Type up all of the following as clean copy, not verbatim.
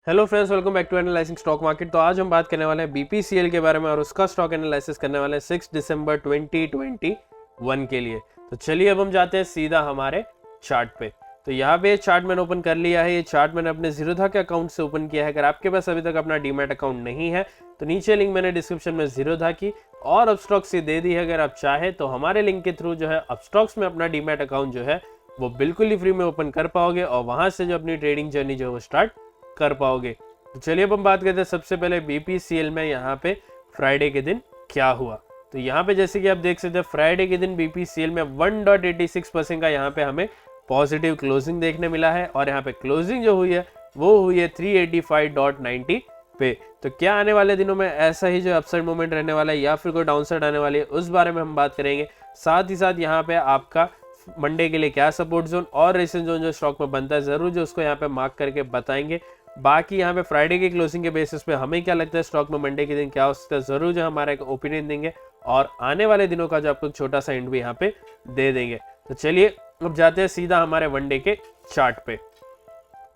Hello friends, welcome back to analysing stock market. तो आज हम बात करने वाले हैं बीपीसीएल के बारे में और उसका स्टॉक एनालिसिस करने वाले हैं 6 दिसंबर 2021 के लिए। तो चलिए अब हम जाते हैं सीधा हमारे चार्ट पे। तो यहाँ पे चार्ट मैंने ओपन कर लिया है। ये चार्ट मैंने अपने जीरोधा के अकाउंट से ओपन किया है। अगर आपके पास अभी तक अपना डीमैट अकाउंट नहीं है तो नीचे लिंक मैंने डिस्क्रिप्शन में जीरोधा की और अपस्टॉक्स की दे दी है। अगर आप चाहे तो हमारे लिंक के थ्रू जो है अपस्टॉक्स में अपना डीमैट अकाउंट जो है वो बिल्कुल ही फ्री में ओपन कर पाओगे और वहां से जो अपनी ट्रेडिंग जर्नी जो है वो स्टार्ट कर पाओगे। तो चलिए अब हम बात करते हैं सबसे पहले बीपीसीएल में यहाँ पे फ्राइडे के दिन क्या हुआ। तो यहाँ पे जैसे कि आप देख सकते हैं फ्राइडे के दिन बीपीसीएल में 1.86% का यहाँ पे हमें पॉजिटिव क्लोजिंग देखने मिला है और यहाँ पे क्लोजिंग जो हुई है वो हुई है 385.90 पे। तो क्या आने वाले दिनों में ऐसा ही जो अपसाइड मूवमेंट रहने वाला है या फिर कोई डाउनसाइड आने वाली है उस बारे में हम बात करेंगे। साथ ही साथ यहाँ पे आपका मंडे के लिए क्या सपोर्ट जोन और रेसिस्टेंस जोन जो स्टॉक में बनता है जरूर जो उसको यहाँ पे मार्क करके बताएंगे। बाकी यहाँ पे फ्राइडे की क्लोजिंग के बेसिस पे हमें क्या लगता है स्टॉक में मंडे के दिन क्या हो सकता है जरूर जो हमारा एक ओपिनियन देंगे और आने वाले दिनों का जो आपको छोटा सा एंड भी यहाँ पे दे देंगे। तो चलिए अब जाते हैं सीधा हमारे वनडे के चार्ट पे।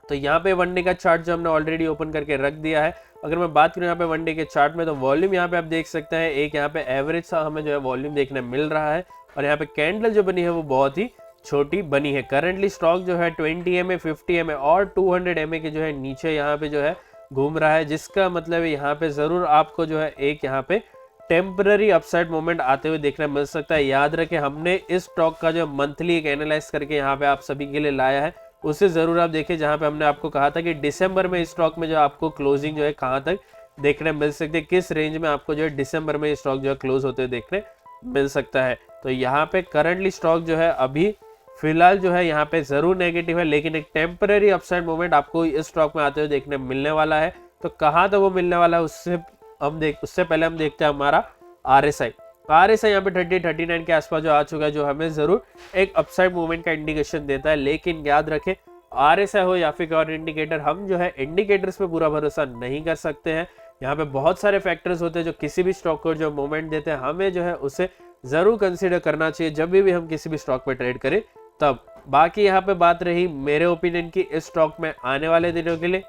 तो यहाँ पे वनडे का चार्ट जो हमने ऑलरेडी ओपन करके रख दिया है। अगर मैं बात करूँ यहाँ पे वनडे के चार्ट में तो वॉल्यूम यहाँ पे आप देख सकते हैं एक यहाँ पे एवरेज सा हमें जो है वॉल्यूम देखने मिल रहा है और यहाँ पे कैंडल जो बनी है वो बहुत ही छोटी बनी है। करंटली स्टॉक जो है 20 MA 50 MA और 200 MA के जो है नीचे यहाँ पे जो है घूम रहा है, जिसका मतलब यहाँ पे जरूर आपको जो है एक यहाँ पे टेम्पररी अपसाइड मोमेंट आते हुए देखने मिल सकता है। याद रखें हमने इस स्टॉक का जो मंथली एक एनालाइज करके यहाँ पे आप सभी के लिए लाया है उसे जरूर आप देखें, जहाँ पे हमने आपको कहा था कि दिसंबर में इस स्टॉक में जो आपको क्लोजिंग जो है कहाँ तक देखने मिल सकती है, किस रेंज में आपको जो है दिसंबर में स्टॉक जो है क्लोज होते हुए देखने मिल सकता है। तो यहाँ पे करंटली स्टॉक जो है अभी फिलहाल जो है यहाँ पे जरूर नेगेटिव है, लेकिन एक टेम्पररी अपसाइड मोमेंट आपको इस स्टॉक में आते हुए देखने मिलने वाला है। तो कहाँ तो वो मिलने वाला है उससे पहले हम देखते हैं हमारा आरएसआई यहाँ पे 39 के आसपास जो आ चुका है, जो हमें जरूर एक अपसाइड मूवमेंट का इंडिकेशन देता है। लेकिन याद रखें आरएसआई हो या फिर और इंडिकेटर, हम जो है इंडिकेटर्स पे पूरा भरोसा नहीं कर सकते हैं। यहाँ पे बहुत सारे फैक्टर्स होते हैं जो किसी भी स्टॉक को जो मूवमेंट देते हैं, हमें जो है उसे जरूर कंसीडर करना चाहिए जब भी हम किसी भी स्टॉक पे ट्रेड करें तब। बाकी यहाँ पे बात रही मेरे ओपिनियन की इस स्टॉक में आने वाले दिनों के लिए,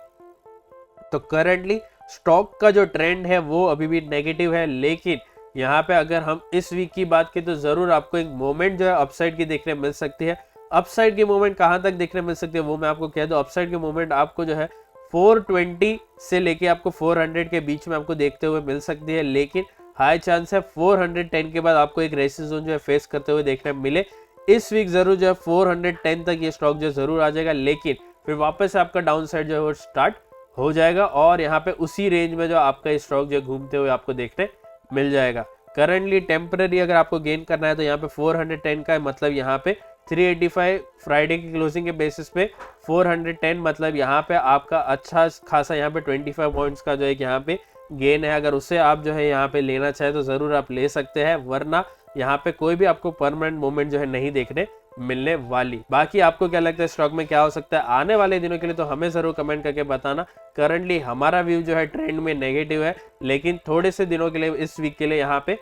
तो करंटली स्टॉक का जो ट्रेंड है वो अभी भी नेगेटिव है। लेकिन यहाँ पे अगर हम इस वीक की बात करें तो जरूर आपको एक मोमेंट जो है अपसाइड की देखने मिल सकती है। अपसाइड की मोमेंट कहाँ तक देखने मिल सकती है वो मैं आपको कह दूं। अपसाइड की मोमेंट आपको जो है 420 से लेके आपको 400 के बीच में आपको देखते हुए मिल सकती है, लेकिन हाई चांस है 410 के बाद आपको एक रेसिस्टेंस जोन जो है फेस करते हुए देखने मिले। इस वीक जरूर जो है 410 तक ये स्टॉक जो जरूर आ जाएगा, लेकिन फिर वापस से आपका डाउन साइड जो है वो स्टार्ट हो जाएगा और यहाँ पे उसी रेंज में जो आपका स्टॉक जो घूमते हुए आपको देखने मिल जाएगा। करंटली टेम्पररी अगर आपको गेन करना है तो यहाँ पे 410 का मतलब यहाँ पे 385 फ्राइडे की क्लोजिंग के बेसिस पे 410 मतलब यहाँ पे आपका अच्छा खासा यहाँ पे 25 पॉइंट्स का जो है यहाँ पे गेन है। अगर उसे आप जो है यहाँ पे लेना चाहे तो जरूर आप ले सकते हैं, वरना यहाँ पे कोई भी आपको परमानेंट मूवमेंट जो है नहीं देखने मिलने वाली। बाकी आपको क्या लगता है स्टॉक में क्या हो सकता है आने वाले दिनों के लिए, तो हमें जरूर कमेंट करके बताना। करंटली हमारा व्यू जो है ट्रेंड में नेगेटिव है, लेकिन थोड़े से दिनों के लिए इस वीक के लिए यहाँ पे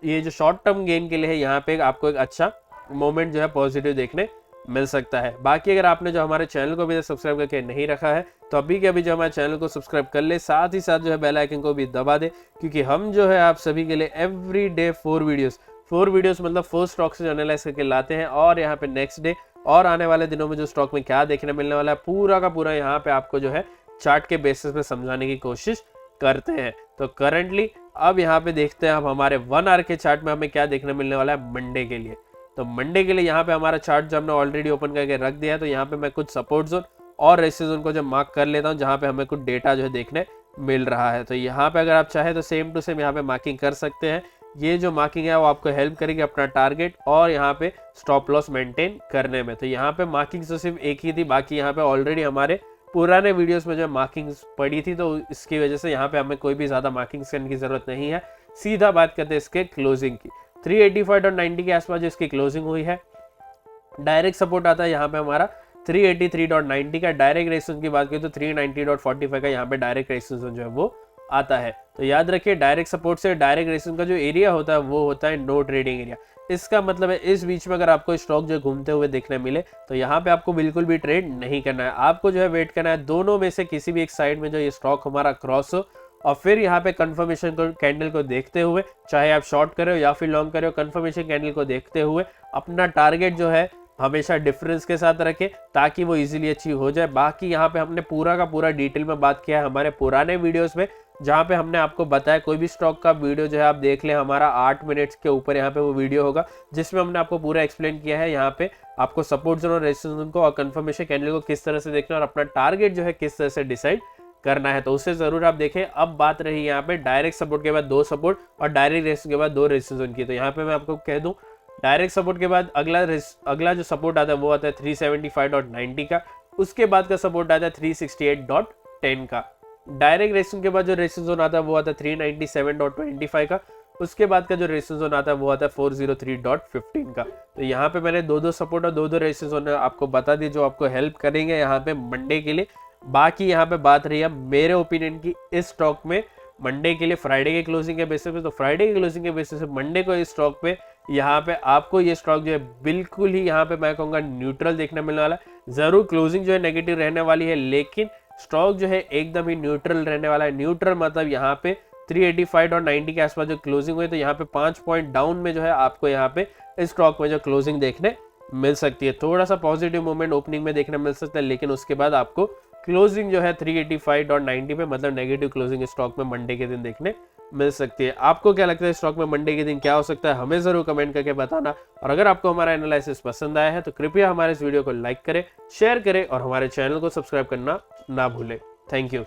ये जो शॉर्ट टर्म गेन के लिए है यहाँ पे आपको एक अच्छा मोमेंट जो है पॉजिटिव देखने मिल सकता है। बाकी अगर आपने जो हमारे चैनल को भी सब्सक्राइब करके नहीं रखा है तो अभी के अभी जो हमारे चैनल को सब्सक्राइब कर ले, साथ ही साथ जो है बेल आइकन को भी दबा दे, क्योंकि हम जो है आप सभी के लिए एवरी डे 4 वीडियोस मतलब 4 स्टॉक्स जो एनालाइज करके लाते हैं और यहाँ पे नेक्स्ट डे और आने वाले दिनों में जो स्टॉक में क्या देखने मिलने वाला है पूरा का पूरा यहाँ पे आपको जो है चार्ट के बेसिस पे समझाने की कोशिश करते हैं। तो करंटली अब यहाँ पे देखते हैं हम हमारे 1 आवर के चार्ट में हमें क्या देखने मिलने वाला है मंडे के लिए। तो मंडे के लिए यहाँ पे हमारा चार्ट जो हमने ऑलरेडी ओपन करके रख दिया है, तो यहाँ पे मैं कुछ सपोर्ट जोन और रेसिस्टेंस जोन को जो मार्क कर लेता हूँ जहाँ पे हमें कुछ डेटा जो है देखने मिल रहा है। तो यहाँ पे अगर आप चाहे तो सेम टू सेम यहाँ पे मार्किंग कर सकते हैं। ये जो मार्किंग है वो आपको हेल्प करेगी अपना टारगेट और यहाँ पे स्टॉप लॉस मेंटेन करने में। तो यहाँ पे मार्किंग तो सिर्फ एक ही थी, बाकी यहाँ पे ऑलरेडी हमारे पुराने वीडियोस में जो मार्किंग्स पड़ी थी, तो इसकी वजह से यहाँ पे हमें कोई भी ज्यादा मार्किंग्स करने की जरूरत नहीं है। सीधा बात करते हैं इसके क्लोजिंग की। 385.90 के आसपास जो इसकी क्लोजिंग हुई है, डायरेक्ट सपोर्ट आता है यहाँ पे हमारा 383.90 का। डायरेक्ट रेजिस्टेंस की बात करें तो 390.45 का यहाँ पे डायरेक्ट रेजिस्टेंस जो है वो आता है। तो याद रखिए डायरेक्ट सपोर्ट से डायरेक्ट रेजिस्टेंस का जो एरिया होता है वो होता है नो ट्रेडिंग एरिया। इसका मतलब है इस बीच में अगर आपको स्टॉक जो घूमते हुए देखने मिले तो यहाँ पे आपको बिल्कुल भी ट्रेड नहीं करना है, आपको जो है वेट करना है दोनों में से किसी भी एक साइड में जो ये स्टॉक हमारा क्रॉस हो, और फिर यहाँ पे कंफर्मेशन को कैंडल को देखते हुए, चाहे आप शॉर्ट करे हो या फिर लॉन्ग करे हो, कंफर्मेशन कैंडल को देखते हुए अपना टारगेट जो है हमेशा डिफरेंस के साथ रखें ताकि वो इजीली अचीव हो जाए। बाकी यहाँ पे हमने पूरा का पूरा डिटेल में बात किया है हमारे पुराने वीडियोस में, जहाँ पे हमने आपको बताया कोई भी स्टॉक का वीडियो जो है आप देख लें, हमारा 8 मिनट्स के ऊपर यहाँ पे वो वीडियो होगा जिसमें हमने आपको पूरा एक्सप्लेन किया है यहाँ पे आपको सपोर्ट जोन और रेजिस्टेंस जोन को और कंफर्मेशन कैंडल को किस तरह से देखना और अपना टारगेट जो है किस तरह से डिसाइड करना है, तो उसे जरूर आप देखें। अब बात रही यहाँ पे डायरेक्ट सपोर्ट के बाद 2 सपोर्ट और डायरेक्ट रेजिस्टेंस के बाद 2 रेजिस्टेंस जोन की, तो यहाँ पे मैं आपको कह दूं डायरेक्ट सपोर्ट के बाद अगला जो सपोर्ट आता है वो आता है 375.90 का, उसके बाद का सपोर्ट आता है 368.10 का। डायरेक्ट रेजिस्टेंस के बाद जो रेजिस्टेंस जोन आता है वो आता है 397.25 का, उसके बाद का जो रेजिस्टेंस जोन आता है वो आता है 403.15 का। तो यहाँ पे मैंने 2 सपोर्ट और 2 रेजिस्टेंस जोन आपको बता दी जो आपको हेल्प करेंगे यहाँ पे मंडे के लिए। बाकी यहाँ पे बात रही है मेरे ओपिनियन की इस स्टॉक में मंडे के लिए फ्राइडे के क्लोजिंग के बेसिस पे, तो फ्राइडे के क्लोजिंग के बेसिस पे मंडे को इस स्टॉक पे यहाँ पे आपको ये स्टॉक जो है बिल्कुल ही यहाँ पे मैं कहूँगा न्यूट्रल देखने मिलने वाला है। जरूर क्लोजिंग जो है नेगेटिव रहने वाली है लेकिन स्टॉक जो है एकदम ही न्यूट्रल रहने वाला है। न्यूट्रल मतलब यहाँ पे 385.90 के आसपास जो क्लोजिंग हुई तो यहाँ पे 5 पॉइंट डाउन में जो है आपको यहाँ पे इस स्टॉक में जो क्लोजिंग देखने मिल सकती है। थोड़ा सा पॉजिटिव मूवमेंट ओपनिंग में देखने मिल सकता है लेकिन उसके बाद आपको क्लोजिंग जो है 385.90 पे मतलब नेगेटिव क्लोजिंग स्टॉक में मंडे के दिन देखने मिल सकती है। आपको क्या लगता है स्टॉक में मंडे के दिन क्या हो सकता है, हमें जरूर कमेंट करके बताना। और अगर आपको हमारा एनालिसिस पसंद आया है तो कृपया हमारे इस वीडियो को लाइक करें, शेयर करें और हमारे चैनल को सब्सक्राइब करना ना भूलें। Thank you.